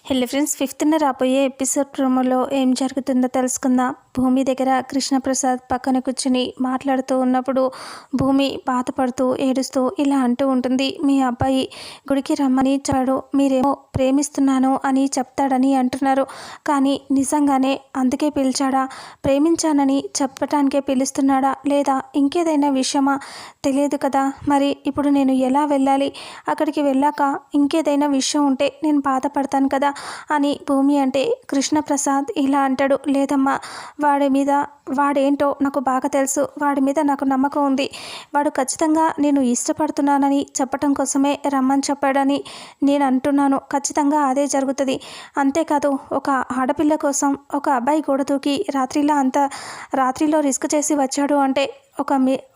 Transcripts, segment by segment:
Hello friends, ఫిఫ్త్న రాబోయే episode ప్రోమోలో ఏం జరుగుతుందో తెలుసుకుందాం. భూమి దగ్గర కృష్ణప్రసాద్ పక్కన కూర్చుని మాట్లాడుతూ ఉన్నప్పుడు భూమి బాధపడుతూ ఏడుస్తూ ఇలా అంటూ ఉంటుంది. మీ అబ్బాయి గుడికి రమ్మని చెప్పాడు, మీరేమో ప్రేమిస్తున్నాను అని చెప్తాడని అంటున్నారు, కానీ నిజంగానే అందుకే పిలిచాడా? ప్రేమించానని చెప్పటానికే పిలుస్తున్నాడా లేదా ఇంకేదైనా విషయమా? తెలియదు కదా. మరి ఇప్పుడు నేను ఎలా వెళ్ళాలి? అక్కడికి వెళ్ళాక ఇంకేదైనా విషయం ఉంటే నేను బాధపడతాను కదా అని భూమి అంటే కృష్ణప్రసాద్ ఇలా అంటాడు. లేదమ్మా, వాడేంటో నాకు బాగా తెలుసు, వాడి మీద నాకు నమ్మకం ఉంది. వాడు ఖచ్చితంగా నేను ఇష్టపడుతున్నానని చెప్పటం కోసమే రమ్మని చెప్పాడని నేను అంటున్నాను. ఖచ్చితంగా అదే జరుగుతుంది. అంతేకాదు, ఒక ఆడపిల్ల కోసం ఒక అబ్బాయి గోడ దూకి రాత్రిలో రిస్క్ చేసి వచ్చాడు అంటే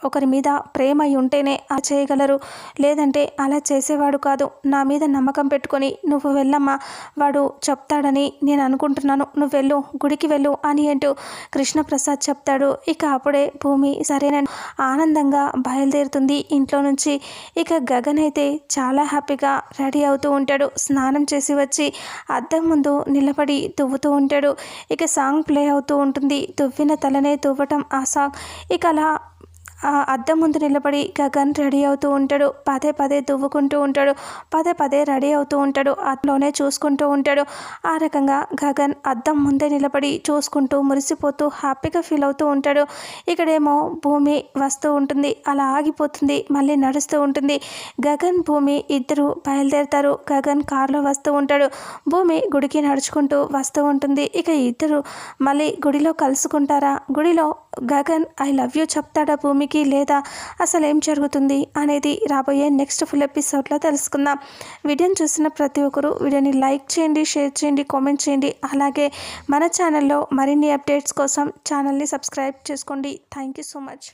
ఒకరి మీద ప్రేమ అయి ఉంటేనే అలా చేయగలరు, లేదంటే అలా చేసేవాడు కాదు. నా మీద నమ్మకం పెట్టుకొని నువ్వు వెళ్ళమ్మా, వాడు చెప్తాడని నేను అనుకుంటున్నాను, నువ్వు వెళ్ళు, గుడికి వెళ్ళు అని అంటూ కృష్ణప్రసాద్ చెప్తాడు. ఇక అప్పుడే భూమి సరేనని ఆనందంగా బయలుదేరుతుంది ఇంట్లో నుంచి. ఇక గగన్ అయితే చాలా హ్యాపీగా రెడీ అవుతూ ఉంటాడు. స్నానం చేసి వచ్చి అద్దం ముందు నిలబడి దువ్వుతూ ఉంటాడు. ఇక సాంగ్ ప్లే అవుతూ ఉంటుంది, దువ్విన తలనే దువ్వటం ఆ సాంగ్. ఇక అలా అద్దం ముందు నిలబడి గగన్ రెడీ అవుతూ ఉంటాడు. పదే పదే దువ్వుకుంటూ ఉంటాడు, పదే పదే రెడీ అవుతూ ఉంటాడు, అట్లోనే చూసుకుంటూ ఉంటాడు. ఆ రకంగా గగన్ అద్దం ముందే నిలబడి చూసుకుంటూ మురిసిపోతూ హ్యాపీగా ఫీల్ అవుతూ ఉంటాడు. ఇక్కడేమో భూమి వస్తూ ఉంటుంది, అలా ఆగిపోతుంది, మళ్ళీ నడుస్తూ ఉంటుంది. గగన్ భూమి ఇద్దరు బయలుదేరుతారు. గగన్ కారులో వస్తూ ఉంటాడు, భూమి గుడికి నడుచుకుంటూ వస్తూ ఉంటుంది. ఇక ఇద్దరు మళ్ళీ గుడిలో కలుసుకుంటారా? గుడిలో గగన్ ఐ లవ్ యూ చెప్తాడా భూమికి, లేదా అసలు ఏం జరుగుతుంది అనేది రాబోయే నెక్స్ట్ ఫుల్ ఎపిసోడ్లో తెలుసుకుందాం. వీడియోని చూసిన ప్రతి ఒక్కరు వీడియోని లైక్ చేయండి, షేర్ చేయండి, కామెంట్ చేయండి. అలాగే మన ఛానల్లో మరిన్ని అప్డేట్స్ కోసం ఛానల్ని సబ్స్క్రైబ్ చేసుకోండి. Thank you so much.